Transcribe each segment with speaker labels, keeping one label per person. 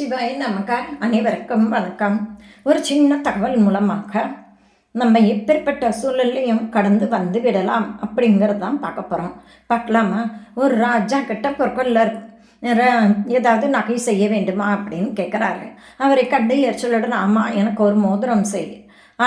Speaker 1: சிவாய நமக. அனைவருக்கும் வணக்கம். ஒரு சின்ன தகவல் மூலமாக நம்ம எப்பேற்பட்ட சூழல்லையும் கடந்து வந்து விடலாம் அப்படிங்கிறது தான் பார்க்க போகிறோம். பார்க்கலாமா? ஒரு ராஜா கிட்ட பொற்கொள்ளர் ஏதாவது நகை செய்ய வேண்டுமா அப்படின்னு கேட்குறாரு. அவரை கண்டு எரிச்சலுடன், ஆமாம், எனக்கு ஒரு மோதிரம் செய்,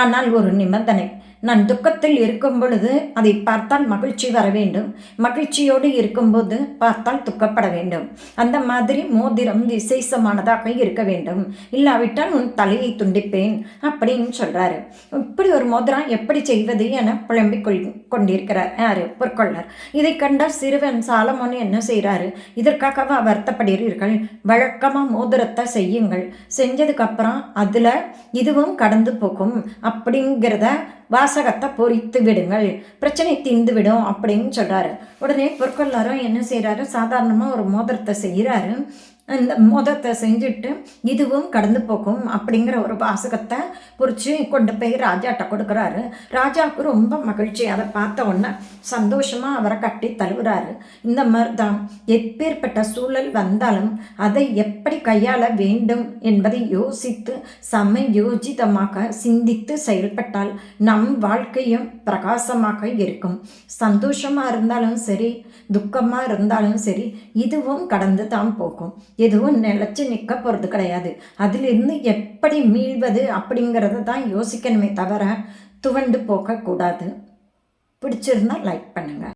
Speaker 1: ஆனால் ஒரு நிபந்தனை. நான் துக்கத்தில் இருக்கும் பொழுது அதை பார்த்தால் மகிழ்ச்சி வர வேண்டும், மகிழ்ச்சியோடு இருக்கும்போது பார்த்தால் துக்கப்பட வேண்டும். அந்த மாதிரி மோதிரம் விசேஷமானதாக இருக்க வேண்டும், இல்லாவிட்டால் உன் தலையை துண்டிப்பேன் அப்படின்னு சொல்கிறாரு. இப்படி ஒரு மோதிரம் எப்படி செய்வது என புலம்பிக் கொண்டிருக்கிறார் யாரு? பொற்கொள்ளர். இதை கண்டால் சிறுவன் சாலமோன் என்ன செய்கிறாரு? இதற்காகவா வருத்தப்படுகிறீர்கள்? வழக்கமாக மோதிரத்தை செய்யுங்கள், செஞ்சதுக்கப்புறம் அதில் இதுவும் கடந்து போகும் அப்படிங்கிறத வாசகத்தை பொறித்து விடுங்கள், பிரச்சனை தீர்ந்து விடும் அப்படின்னு சொல்கிறாரு. உடனே பொற்கொள்ளரும் என்ன செய்கிறாரு? சாதாரணமாக ஒரு மோதிரத்தை செய்கிறாரு. இந்த மோதிரத்தை செஞ்சுட்டு இதுவும் கடந்து போகும் அப்படிங்கிற ஒரு வாசகத்தை பொறிச்சு கொண்டு போய் ராஜாட்ட கொடுக்குறாரு. ராஜாவுக்கு ரொம்ப மகிழ்ச்சி. அதை பார்த்த உடனே சந்தோஷமாக அவரை கட்டி தழுவுறாரு. இந்த மாதிரி தான் எப்பேற்பட்ட சூழல் வந்தாலும் அதை எப்படி கையாள வேண்டும் என்பதை யோசித்து சமயோஜிதமாக சிந்தித்து செயல்பட்டால் நம் வாழ்க்கையும் பிரகாசமாக இருக்கும். சந்தோஷமாக இருந்தாலும் சரி, துக்கமாக இருந்தாலும் சரி, இதுவும் கடந்து தான் போகும். எதுவும் நிலச்சி நிற்க போகிறது கிடையாது. அதிலிருந்து எப்படி மீள்வது அப்படிங்கிறத தான் யோசிக்கணுமே தவிர துவண்டு போகக்கூடாது. பிடிச்சிருந்தா லைக் பண்ணுங்கள்.